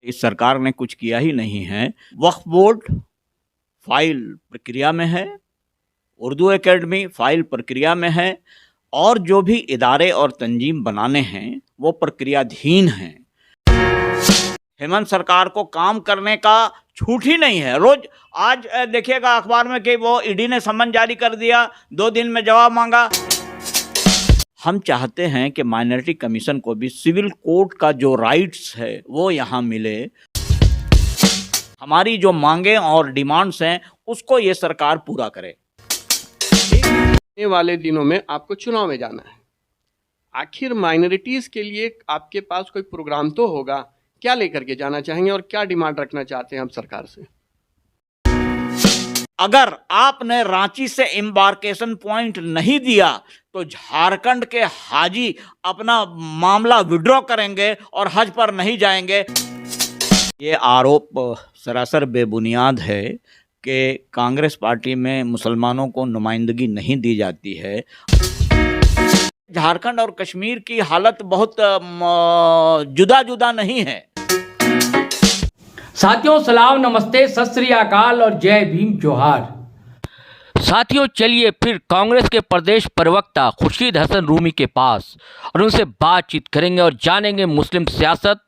इस सरकार ने कुछ किया ही नहीं है। वक्फ बोर्ड फाइल प्रक्रिया में है, उर्दू एकेडमी फाइल प्रक्रिया में है, और जो भी इदारे और तंजीम बनाने हैं वो प्रक्रियाधीन हैं। हेमंत सरकार को काम करने का छूट ही नहीं है। रोज आज देखिएगा अखबार में कि वो ईडी ने सम्मन जारी कर दिया, 2 दिन में जवाब मांगा। हम चाहते हैं कि माइनॉरिटी कमीशन को भी सिविल कोर्ट का जो राइट्स है वो यहाँ मिले। हमारी जो मांगे और डिमांड्स हैं उसको ये सरकार पूरा करे। आने वाले दिनों में आपको चुनाव में जाना है, आखिर माइनॉरिटीज़ के लिए आपके पास कोई प्रोग्राम तो होगा। क्या लेकर के जाना चाहेंगे और क्या डिमांड रखना चाहते हैं आप सरकार से? अगर आपने रांची से एम्बार्केशन पॉइंट नहीं दिया तो झारखंड के हाजी अपना मामला विड्रॉ करेंगे और हज पर नहीं जाएंगे। ये आरोप सरासर बेबुनियाद है कि कांग्रेस पार्टी में मुसलमानों को नुमाइंदगी नहीं दी जाती है। झारखंड और कश्मीर की हालत बहुत जुदा जुदा नहीं है। साथियों सलाम, नमस्ते, सत श्री अकाल और जय भीम जोहार। साथियों चलिए फिर कांग्रेस के प्रदेश प्रवक्ता खुर्शीद हसन रूमी के पास और उनसे बातचीत करेंगे और जानेंगे मुस्लिम सियासत,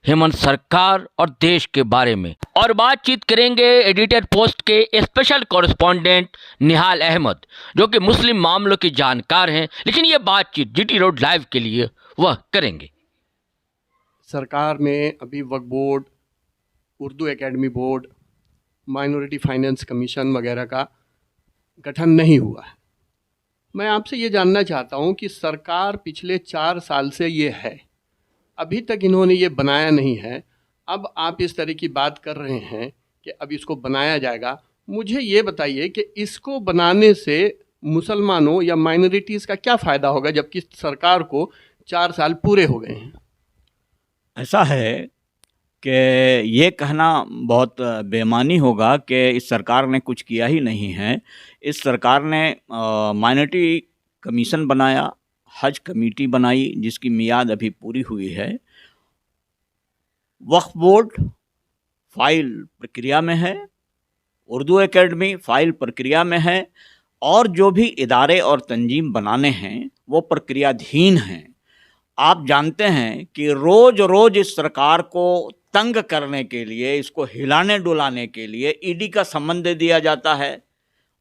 हेमंत सरकार और देश के बारे में। और बातचीत करेंगे एडिटर पोस्ट के स्पेशल कॉरेस्पॉन्डेंट निहाल अहमद, जो कि मुस्लिम मामलों के जानकार हैं, लेकिन ये बातचीत जीटी रोड लाइव के लिए वह करेंगे। सरकार में अभी Waqf board, Urdu academy board, minority finance commission वगैरह का गठन नहीं हुआ है। मैं आपसे ये जानना चाहता हूँ कि सरकार पिछले 4 साल से ये है, अभी तक इन्होंने ये बनाया नहीं है। अब आप इस तरह की बात कर रहे हैं कि अब इसको बनाया जाएगा। मुझे ये बताइए कि इसको बनाने से मुसलमानों या माइनॉरिटीज़ का क्या फ़ायदा होगा, जबकि सरकार को 4 साल पूरे हो गए हैं। ऐसा है कि ये कहना बहुत बेईमानी होगा कि इस सरकार ने कुछ किया ही नहीं है। इस सरकार ने माइनॉरिटी कमीशन बनाया, हज कमेटी बनाई जिसकी मियाद अभी पूरी हुई है, वक्फ बोर्ड फाइल प्रक्रिया में है, उर्दू एकेडमी फाइल प्रक्रिया में है, और जो भी इदारे और तंजीम बनाने हैं वो प्रक्रियाधीन हैं। आप जानते हैं कि रोज रोज इस सरकार को तंग करने के लिए, इसको हिलाने डुलाने के लिए ईडी का सम्मन दे दिया जाता है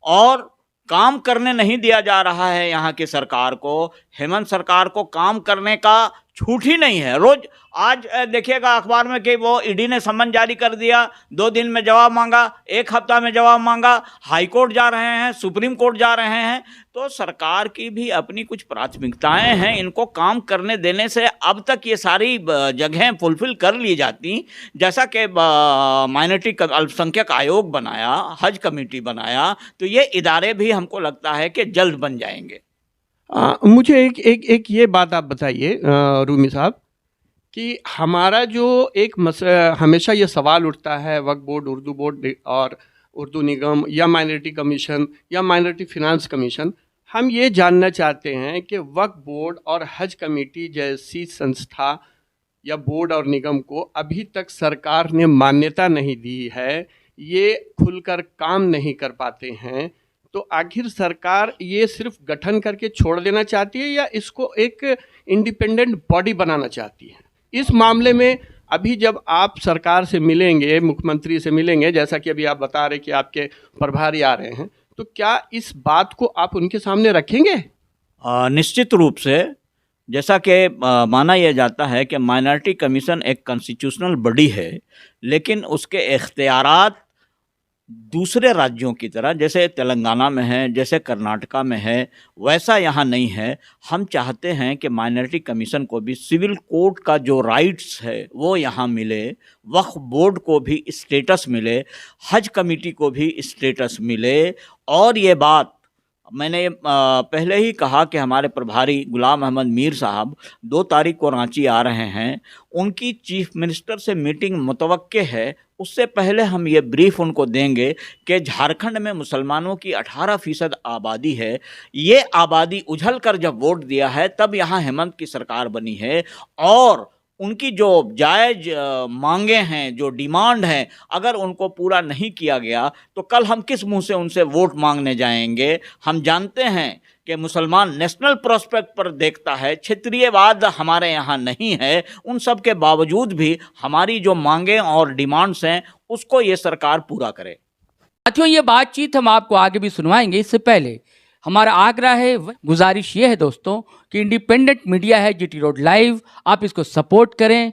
और काम करने नहीं दिया जा रहा है। यहाँ की सरकार को, हेमंत सरकार को काम करने का छूट ही नहीं है। रोज आज देखिएगा अखबार में कि वो ईडी ने सम्मन जारी कर दिया, 2 दिन में जवाब मांगा, 1 हफ्ता में जवाब मांगा, हाई कोर्ट जा रहे हैं, सुप्रीम कोर्ट जा रहे हैं। तो सरकार की भी अपनी कुछ प्राथमिकताएं हैं, इनको काम करने देने से अब तक ये सारी जगहें फुलफिल कर ली जाती। जैसा कि माइनॉरिटी अल्पसंख्यक आयोग बनाया, हज कमेटी बनाया, तो ये इदारे भी हमको लगता है कि जल्द बन जाएंगे। मुझे एक ये बात आप बताइए रूमी साहब कि हमारा जो एक हमेशा ये सवाल उठता है, वक्फ बोर्ड, उर्दू बोर्ड और उर्दू निगम या माइनॉरिटी कमीशन या माइनॉरिटी फिनांस कमीशन, हम ये जानना चाहते हैं कि वक्फ बोर्ड और हज कमेटी जैसी संस्था या बोर्ड और निगम को अभी तक सरकार ने मान्यता नहीं दी है, ये खुलकर काम नहीं कर पाते हैं। तो आखिर सरकार ये सिर्फ गठन करके छोड़ देना चाहती है या इसको एक इंडिपेंडेंट बॉडी बनाना चाहती है? इस मामले में अभी जब आप सरकार से मिलेंगे, मुख्यमंत्री से मिलेंगे, जैसा कि अभी आप बता रहे कि आपके प्रभारी आ रहे हैं, तो क्या इस बात को आप उनके सामने रखेंगे? निश्चित रूप से। जैसा कि माना यह जाता है कि माइनॉरिटी कमीशन एक कॉन्स्टिट्यूशनल बॉडी है, लेकिन उसके इख्तियारात दूसरे राज्यों की तरह, जैसे तेलंगाना में है, जैसे कर्नाटका में है, वैसा यहाँ नहीं है। हम चाहते हैं कि माइनॉरिटी कमीशन को भी सिविल कोर्ट का जो राइट्स है वो यहाँ मिले, वक्फ बोर्ड को भी स्टेटस मिले, हज कमेटी को भी स्टेटस मिले। और ये बात मैंने पहले ही कहा कि हमारे प्रभारी गुलाम अहमद मीर साहब 2 तारीख को रांची आ रहे हैं, उनकी चीफ मिनिस्टर से मीटिंग मुतवक्के है। उससे पहले हम ये ब्रीफ उनको देंगे कि झारखंड में मुसलमानों की 18% आबादी है। ये आबादी उछल कर जब वोट दिया है तब यहाँ हेमंत की सरकार बनी है, और उनकी जो जायज़ मांगे हैं, जो डिमांड हैं, अगर उनको पूरा नहीं किया गया तो कल हम किस मुंह से उनसे वोट मांगने जाएंगे। हम जानते हैं कि मुसलमान नेशनल प्रोस्पेक्ट पर देखता है, क्षेत्रीयवाद हमारे यहाँ नहीं है। उन सब के बावजूद भी हमारी जो मांगे और डिमांड्स हैं उसको ये सरकार पूरा करे। साथियों, ये बातचीत हम आपको आगे भी सुनवाएंगे। इससे पहले हमारा आग्रह है, गुजारिश ये है दोस्तों कि इंडिपेंडेंट मीडिया है GT रोड लाइव, आप इसको सपोर्ट करें।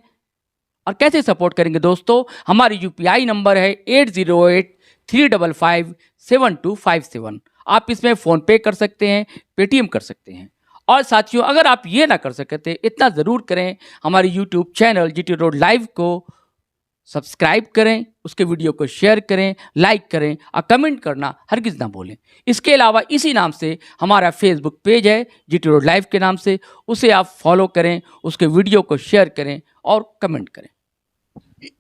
और कैसे सपोर्ट करेंगे दोस्तों? हमारी UPI नंबर है 8083557257। आप इसमें फ़ोन पे कर सकते हैं, पेटीएम कर सकते हैं। और साथियों, अगर आप ये ना कर सकते, इतना ज़रूर करें, हमारे YouTube channel GT road live को सब्सक्राइब करें, उसके वीडियो को शेयर करें, लाइक करें और कमेंट करना हरगिज़ ना भूलें। इसके अलावा इसी नाम से हमारा फेसबुक पेज है GT रोड लाइव के नाम से, उसे आप फॉलो करें, उसके वीडियो को शेयर करें और कमेंट करें।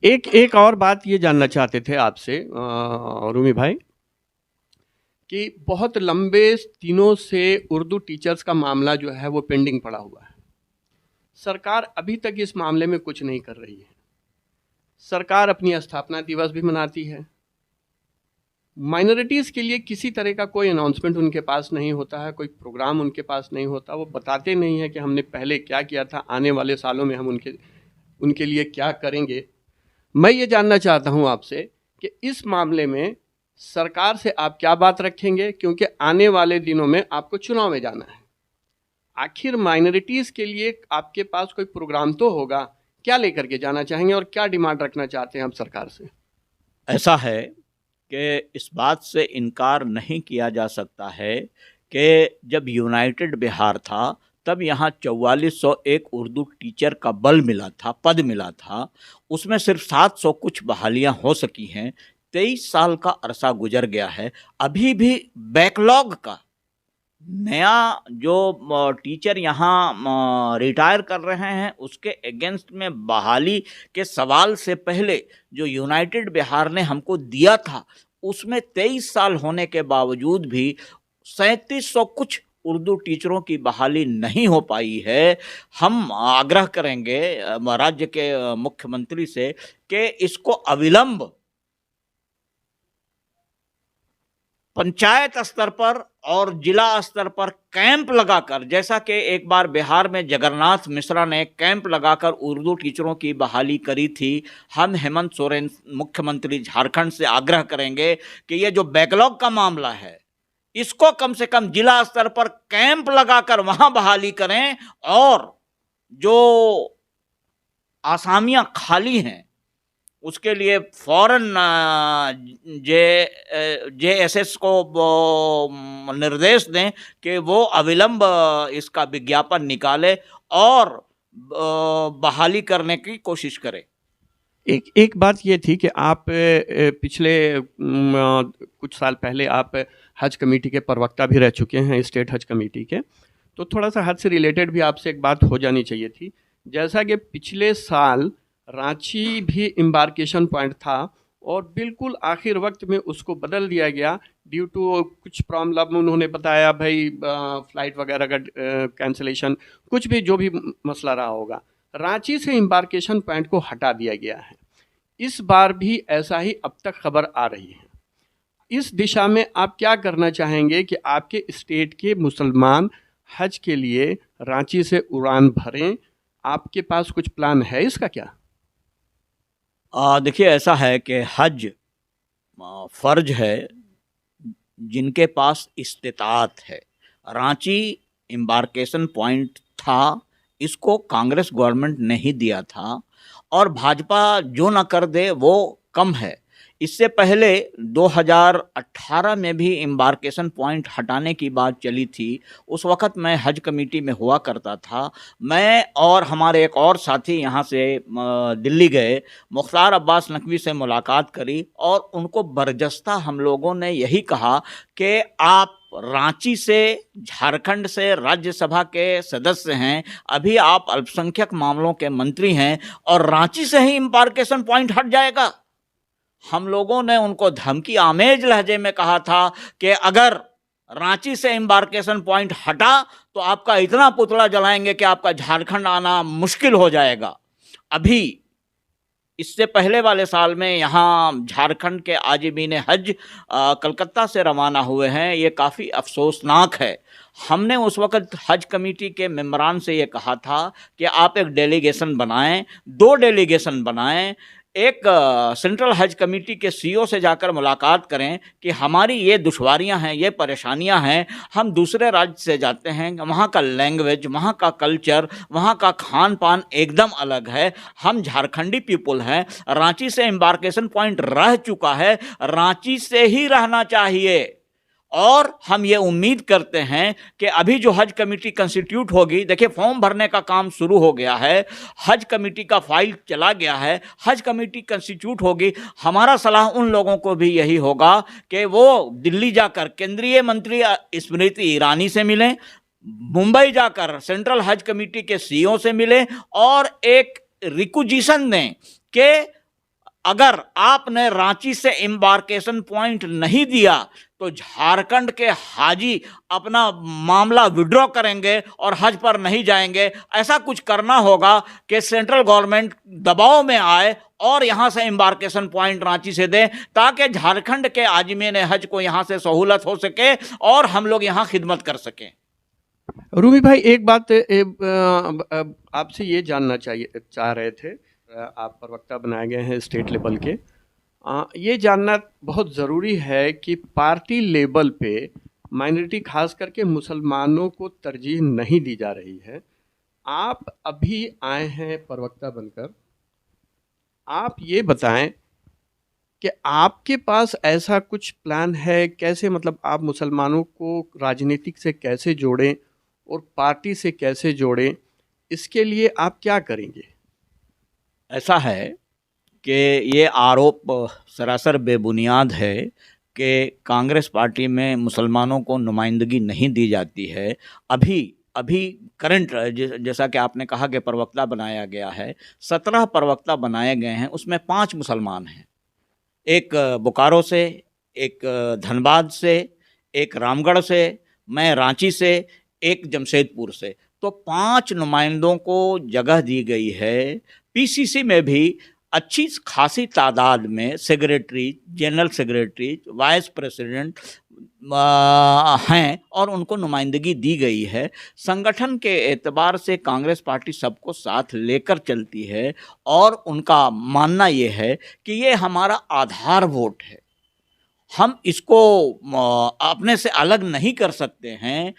एक और बात ये जानना चाहते थे आपसे रूमी भाई, कि बहुत लंबे दिनों से उर्दू टीचर्स का मामला जो है वो पेंडिंग पड़ा हुआ है। सरकार अभी तक इस मामले में कुछ नहीं कर रही है। सरकार अपनी स्थापना दिवस भी मनाती है, माइनॉरिटीज़ के लिए किसी तरह का कोई अनाउंसमेंट उनके पास नहीं होता है, कोई प्रोग्राम उनके पास नहीं होता। वो बताते नहीं है कि हमने पहले क्या किया था, आने वाले सालों में हम उनके लिए क्या करेंगे। मैं ये जानना चाहता हूँ आपसे कि इस मामले में सरकार से आप क्या बात रखेंगे, क्योंकि आने वाले दिनों में आपको चुनाव में जाना है। आखिर माइनॉरिटीज़ के लिए आपके पास कोई प्रोग्राम तो होगा, क्या लेकर के जाना चाहेंगे और क्या डिमांड रखना चाहते हैं आप सरकार से? ऐसा है कि इस बात से इनकार नहीं किया जा सकता है कि जब यूनाइटेड बिहार था तब यहाँ 4401 उर्दू टीचर का बल मिला था, पद मिला था। उसमें सिर्फ 700 कुछ बहालियाँ हो सकी हैं। 23 साल का अरसा गुजर गया है, अभी भी बैकलॉग का नया जो टीचर यहाँ रिटायर कर रहे हैं उसके अगेंस्ट में बहाली के सवाल से पहले जो यूनाइटेड बिहार ने हमको दिया था उसमें 23 साल होने के बावजूद भी 3700 कुछ उर्दू टीचरों की बहाली नहीं हो पाई है। हम आग्रह करेंगे राज्य के मुख्यमंत्री से कि इसको अविलंब पंचायत स्तर पर और जिला स्तर पर कैंप लगाकर, जैसा कि एक बार बिहार में जगन्नाथ मिश्रा ने कैंप लगाकर उर्दू टीचरों की बहाली करी थी, हम हेमंत सोरेन मुख्यमंत्री झारखंड से आग्रह करेंगे कि ये जो बैकलॉग का मामला है इसको कम से कम जिला स्तर पर कैंप लगाकर वहां बहाली करें और जो आसामियां खाली हैं उसके लिए फौरन JSS को निर्देश दें कि वो अविलंब इसका विज्ञापन निकाले और बहाली करने की कोशिश करें। एक बात ये थी कि आप पिछले कुछ साल पहले आप हज कमेटी के प्रवक्ता भी रह चुके हैं, स्टेट हज कमेटी के, तो थोड़ा सा हज से रिलेटेड भी आपसे एक बात हो जानी चाहिए थी। जैसा कि पिछले साल रांची भी एम्बार्केशन पॉइंट था और बिल्कुल आखिर वक्त में उसको बदल दिया गया ड्यू टू कुछ प्रॉब्लम, उन्होंने बताया भाई फ्लाइट वगैरह का कैंसिलेशन, कुछ भी जो भी मसला रहा होगा, रांची से एम्बार्केशन पॉइंट को हटा दिया गया है। इस बार भी ऐसा ही अब तक खबर आ रही है। इस दिशा में आप क्या करना चाहेंगे कि आपके स्टेट के मुसलमान हज के लिए रांची से उड़ान भरें? आपके पास कुछ प्लान है इसका क्या? देखिए, ऐसा है कि हज फ़र्ज है जिनके पास इस्तिताअत है। रांची एम्बार्केशन पॉइंट था, इसको कांग्रेस गवर्नमेंट ने ही दिया था और भाजपा जो ना कर दे वो कम है। इससे पहले 2018 में भी एम्बार्केशन पॉइंट हटाने की बात चली थी। उस वक़्त मैं हज कमेटी में हुआ करता था। मैं और हमारे एक और साथी यहाँ से दिल्ली गए, मुख्तार अब्बास नकवी से मुलाकात करी और उनको बरजस्ता हम लोगों ने यही कहा कि आप रांची से, झारखंड से राज्यसभा के सदस्य हैं, अभी आप अल्पसंख्यक मामलों के मंत्री हैं और रांची से ही एम्बार्केशन पॉइंट हट जाएगा। हम लोगों ने उनको धमकी आमेज लहजे में कहा था कि अगर रांची से एम्बार्केशन पॉइंट हटा तो आपका इतना पुतला जलाएंगे कि आपका झारखंड आना मुश्किल हो जाएगा। अभी इससे पहले वाले साल में यहाँ झारखंड के आजिमीन हज कलकत्ता से रवाना हुए हैं, ये काफ़ी अफसोसनाक है। हमने उस वक्त हज कमेटी के मेंबरान से ये कहा था कि आप एक डेलीगेशन बनाएं, 2 डेलीगेशन बनाएं, एक सेंट्रल हज कमेटी के सीईओ से जाकर मुलाकात करें कि हमारी ये दुश्वारियां हैं, ये परेशानियां हैं, हम दूसरे राज्य से जाते हैं, वहाँ का लैंग्वेज, वहाँ का कल्चर, वहाँ का खान पान एकदम अलग है, हम झारखंडी पीपल हैं, रांची से एम्बार्केशन पॉइंट रह चुका है, रांची से ही रहना चाहिए। और हम ये उम्मीद करते हैं कि अभी जो हज कमेटी कंस्टिट्यूट होगी, देखिए फॉर्म भरने का काम शुरू हो गया है, हज कमेटी का फाइल चला गया है, हज कमेटी कंस्टिट्यूट होगी। हमारा सलाह उन लोगों को भी यही होगा कि वो दिल्ली जाकर केंद्रीय मंत्री स्मृति ईरानी से मिलें, मुंबई जाकर सेंट्रल हज कमेटी के सीईओ से मिलें और एक रिक्वेजिशन दें कि अगर आपने रांची से एम्बार्केशन पॉइंट नहीं दिया तो झारखंड के हाजी अपना मामला विड्रॉ करेंगे और हज पर नहीं जाएंगे। ऐसा कुछ करना होगा कि सेंट्रल गवर्नमेंट दबाव में आए और यहाँ से एम्बार्केशन पॉइंट रांची से दें, ताकि झारखंड के आजिमीन हज को यहाँ से सहूलत हो सके और हम लोग यहाँ खिदमत कर सकें। रूमी भाई, एक बात आपसे ये जानना चाह रहे थे, आप प्रवक्ता बनाए गए हैं स्टेट लेवल के, ये जानना बहुत ज़रूरी है कि पार्टी लेवल पे माइनॉरिटी खास करके मुसलमानों को तरजीह नहीं दी जा रही है। आप अभी आए हैं प्रवक्ता बनकर, आप ये बताएं कि आपके पास ऐसा कुछ प्लान है, कैसे मतलब आप मुसलमानों को राजनीतिक से कैसे जोड़ें और पार्टी से कैसे जोड़ें, इसके लिए आप क्या करेंगे? ऐसा है कि ये आरोप सरासर बेबुनियाद है कि कांग्रेस पार्टी में मुसलमानों को नुमाइंदगी नहीं दी जाती है। अभी करंट जैसा कि आपने कहा कि प्रवक्ता बनाया गया है, 17 प्रवक्ता बनाए गए हैं, उसमें 5 मुसलमान हैं, एक बोकारो से, एक धनबाद से, एक रामगढ़ से, मैं रांची से, एक जमशेदपुर से, तो 5 नुमाइंदों को जगह दी गई है। पीसीसी में भी अच्छी खासी तादाद में secretary, general secretary, vice president हैं और उनको नुमाइंदगी दी गई है। संगठन के एतबार से कांग्रेस पार्टी सबको साथ लेकर चलती है और उनका मानना ये है कि ये हमारा आधार वोट है, हम इसको अपने से अलग नहीं कर सकते हैं।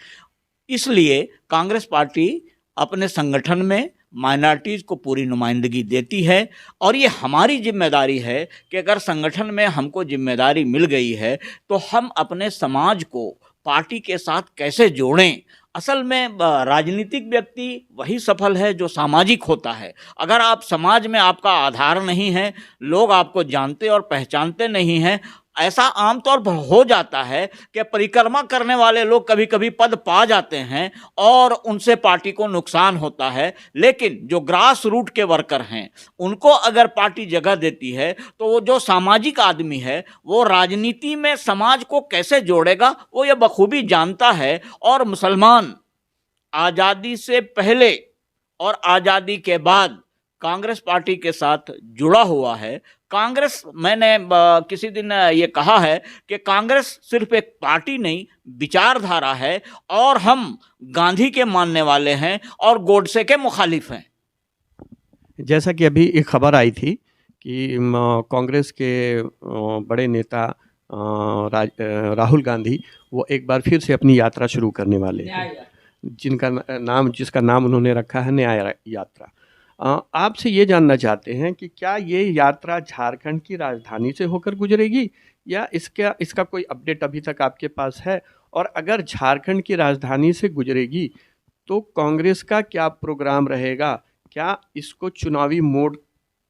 इसलिए कांग्रेस पार्टी अपने संगठन में माइनॉरिटीज़ को पूरी नुमाइंदगी देती है और ये हमारी जिम्मेदारी है कि अगर संगठन में हमको जिम्मेदारी मिल गई है तो हम अपने समाज को पार्टी के साथ कैसे जोड़ें। असल में राजनीतिक व्यक्ति वही सफल है जो सामाजिक होता है। अगर आप समाज में आपका आधार नहीं है, लोग आपको जानते और पहचानते नहीं हैं, ऐसा आमतौर पर हो जाता है कि परिक्रमा करने वाले लोग कभी कभी पद पा जाते हैं और उनसे पार्टी को नुकसान होता है, लेकिन जो ग्रास रूट के वर्कर हैं उनको अगर पार्टी जगह देती है तो वो जो सामाजिक आदमी है वो राजनीति में समाज को कैसे जोड़ेगा वो ये बखूबी जानता है। और मुसलमान आज़ादी से पहले और आज़ादी के बाद कांग्रेस पार्टी के साथ जुड़ा हुआ है। कांग्रेस, मैंने किसी दिन ये कहा है कि कांग्रेस सिर्फ एक पार्टी नहीं, विचारधारा है और हम गांधी के मानने वाले हैं और गोडसे के मुखालिफ हैं। जैसा कि अभी एक खबर आई थी कि कांग्रेस के बड़े नेता राहुल गांधी वो एक बार फिर से अपनी यात्रा शुरू करने वाले हैं, जिसका नाम उन्होंने रखा है न्याय यात्रा। आपसे ये जानना चाहते हैं कि क्या ये यात्रा झारखंड की राजधानी से होकर गुजरेगी या इसका कोई अपडेट अभी तक आपके पास है? और अगर झारखंड की राजधानी से गुजरेगी तो कांग्रेस का क्या प्रोग्राम रहेगा? क्या इसको चुनावी मोड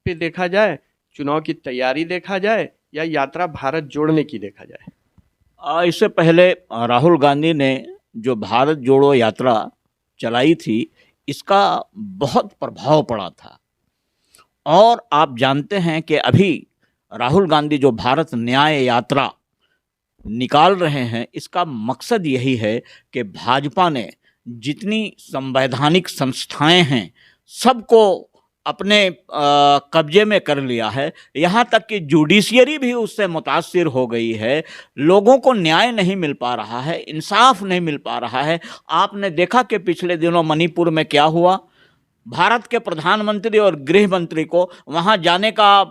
पे देखा जाए, चुनाव की तैयारी देखा जाए या यात्रा भारत जोड़ने की देखा जाए? इससे पहले राहुल गांधी ने जो भारत जोड़ो यात्रा चलाई थी इसका बहुत प्रभाव पड़ा था और आप जानते हैं कि अभी राहुल गांधी जो भारत न्याय यात्रा निकाल रहे हैं इसका मकसद यही है कि भाजपा ने जितनी संवैधानिक संस्थाएं हैं सबको अपने कब्जे में कर लिया है। यहाँ तक कि जुडिशियरी भी उससे मुतासिर हो गई है। लोगों को न्याय नहीं मिल पा रहा है, इंसाफ नहीं मिल पा रहा है। आपने देखा कि पिछले दिनों मणिपुर में क्या हुआ। भारत के प्रधानमंत्री और गृह मंत्री को वहाँ जाने का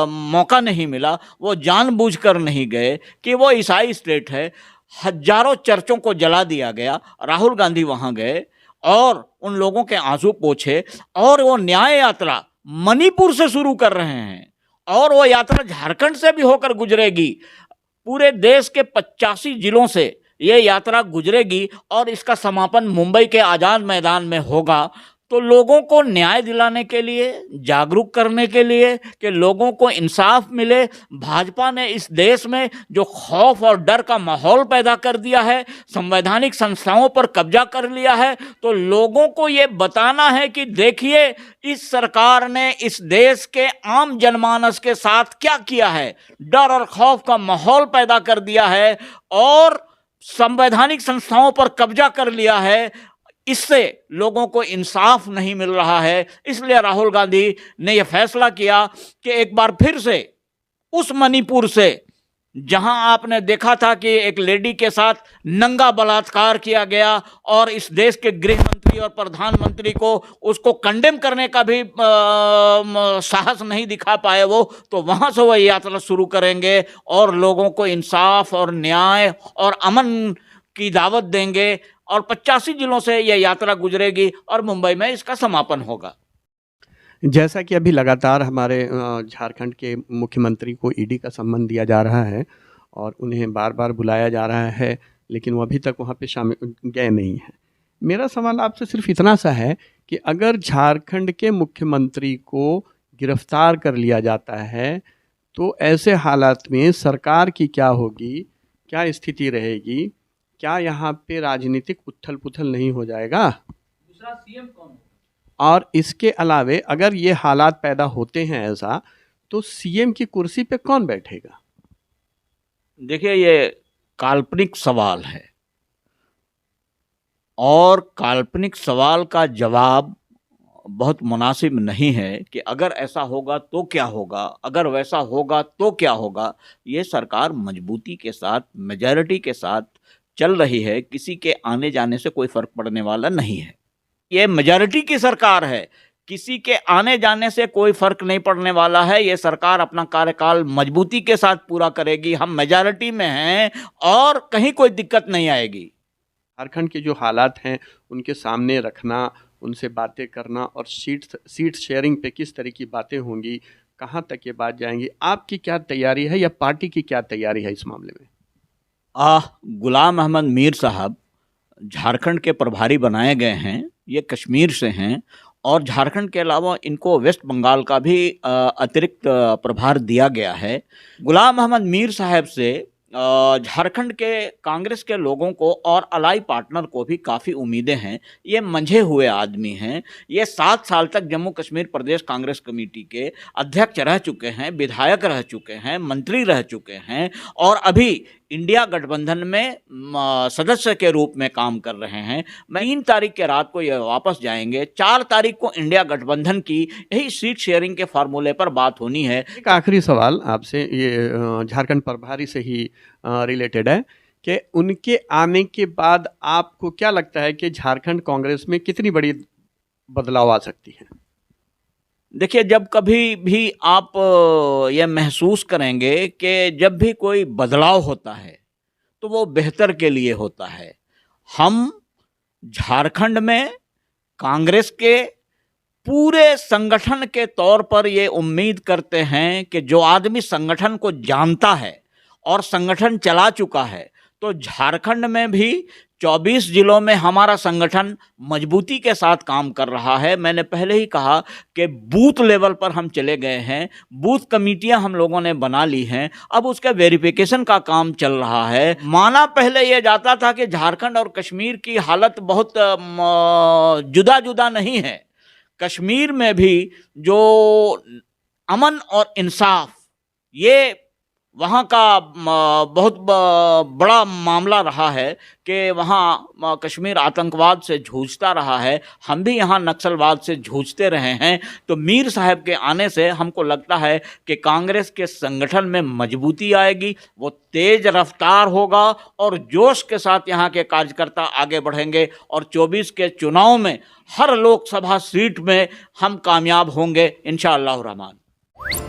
मौका नहीं मिला। वो जानबूझकर नहीं गए कि वो ईसाई स्टेट है। हजारों चर्चों को जला दिया गया। राहुल गांधी वहाँ गए और उन लोगों के आंसू पोंछे, और वो न्याय यात्रा मणिपुर से शुरू कर रहे हैं और वो यात्रा झारखंड से भी होकर गुजरेगी। पूरे देश के 85 जिलों से ये यात्रा गुजरेगी और इसका समापन मुंबई के आज़ाद मैदान में होगा। तो लोगों को न्याय दिलाने के लिए, जागरूक करने के लिए कि लोगों को इंसाफ मिले, भाजपा ने इस देश में जो खौफ और डर का माहौल पैदा कर दिया है, संवैधानिक संस्थाओं पर कब्जा कर लिया है, तो लोगों को ये बताना है कि देखिए इस सरकार ने इस देश के आम जनमानस के साथ क्या किया है। डर और खौफ का माहौल पैदा कर दिया है और संवैधानिक संस्थाओं पर कब्जा कर लिया है। इससे लोगों को इंसाफ नहीं मिल रहा है। इसलिए राहुल गांधी ने यह फैसला किया कि एक बार फिर से उस मणिपुर से, जहां आपने देखा था कि एक लेडी के साथ नंगा बलात्कार किया गया और इस देश के गृह मंत्री और प्रधानमंत्री को उसको कंडेम करने का भी साहस नहीं दिखा पाए वो, तो वहां से वह यात्रा शुरू करेंगे और लोगों को इंसाफ और न्याय और अमन की दावत देंगे और 85 जिलों से यह यात्रा गुजरेगी और मुंबई में इसका समापन होगा। जैसा कि अभी लगातार हमारे झारखंड के मुख्यमंत्री को ईडी का सम्मन दिया जा रहा है और उन्हें बार बार बुलाया जा रहा है, लेकिन वो अभी तक वहाँ पे शामिल गए नहीं हैं। मेरा सवाल आपसे सिर्फ इतना सा है कि अगर झारखंड के मुख्यमंत्री को गिरफ्तार कर लिया जाता है तो ऐसे हालात में सरकार की क्या होगी, क्या स्थिति रहेगी? क्या यहाँ पे राजनीतिक उथल पुथल नहीं हो जाएगा? दूसरा सीएम कौन होगा? और इसके अलावे अगर ये हालात पैदा होते हैं ऐसा, तो सीएम की कुर्सी पे कौन बैठेगा? देखिए, ये काल्पनिक सवाल है और काल्पनिक सवाल का जवाब बहुत मुनासिब नहीं है कि अगर ऐसा होगा तो क्या होगा, अगर वैसा होगा तो क्या होगा। ये सरकार मजबूती के साथ, मेजॉरिटी के साथ चल रही है। किसी के आने जाने से कोई फर्क पड़ने वाला नहीं है। ये मेजॉरिटी की सरकार है, किसी के आने जाने से कोई फर्क नहीं पड़ने वाला है। ये सरकार अपना कार्यकाल मजबूती के साथ पूरा करेगी। हम मेजॉरिटी में हैं और कहीं कोई दिक्कत नहीं आएगी। झारखंड के जो हालात हैं उनके सामने रखना, उनसे बातें करना और सीट शेयरिंग पे किस तरह की बातें होंगी, कहाँ तक ये बात जाएंगी, आपकी क्या तैयारी है या पार्टी की क्या तैयारी है इस मामले में? गुलाम अहमद मीर साहब झारखंड के प्रभारी बनाए गए हैं। ये कश्मीर से हैं और झारखंड के अलावा इनको वेस्ट बंगाल का भी अतिरिक्त प्रभार दिया गया है। गुलाम अहमद मीर साहब से झारखंड के कांग्रेस के लोगों को और अलाई पार्टनर को भी काफ़ी उम्मीदें हैं। ये मंझे हुए आदमी हैं। ये 7 साल तक जम्मू कश्मीर प्रदेश कांग्रेस कमेटी के अध्यक्ष रह चुके हैं, विधायक रह चुके हैं, मंत्री रह चुके हैं और अभी इंडिया गठबंधन में सदस्य के रूप में काम कर रहे हैं। 3 तारीख के रात को ये वापस जाएंगे। 4 तारीख को इंडिया गठबंधन की यही सीट शेयरिंग के फार्मूले पर बात होनी है। एक आखिरी सवाल आपसे, ये झारखंड प्रभारी से ही रिलेटेड है कि उनके आने के बाद आपको क्या लगता है कि झारखंड कांग्रेस में कितनी बड़ी बदलाव आ सकती है? देखिए, जब कभी भी आप ये महसूस करेंगे कि जब भी कोई बदलाव होता है तो वो बेहतर के लिए होता है। हम झारखंड में कांग्रेस के पूरे संगठन के तौर पर ये उम्मीद करते हैं कि जो आदमी संगठन को जानता है और संगठन चला चुका है, तो झारखंड में भी 24 जिलों में हमारा संगठन मजबूती के साथ काम कर रहा है। मैंने पहले ही कहा कि बूथ लेवल पर हम चले गए हैं, बूथ कमेटियां हम लोगों ने बना ली हैं। अब उसका वेरिफिकेशन का काम चल रहा है। माना पहले यह जाता था कि झारखंड और कश्मीर की हालत बहुत जुदा जुदा नहीं है। कश्मीर में भी जो अमन और इंसाफ, ये वहाँ का बहुत बड़ा मामला रहा है कि वहाँ कश्मीर आतंकवाद से जूझता रहा है, हम भी यहाँ नक्सलवाद से जूझते रहे हैं। तो मीर साहब के आने से हमको लगता है कि कांग्रेस के संगठन में मजबूती आएगी, वो तेज रफ्तार होगा और जोश के साथ यहाँ के कार्यकर्ता आगे बढ़ेंगे और 24 के चुनाव में हर लोकसभा सीट में हम कामयाब होंगे इंशाअल्लाह रहमान।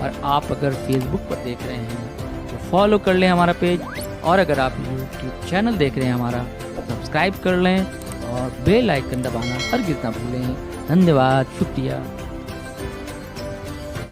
और आप अगर फेसबुक पर देख रहे हैं तो फॉलो कर लें हमारा पेज, और अगर आप यूट्यूब चैनल देख रहे हैं हमारा, सब्सक्राइब कर लें और बेल आइकन दबाना हरगिज़ ना भूलें। धन्यवाद, शुक्रिया।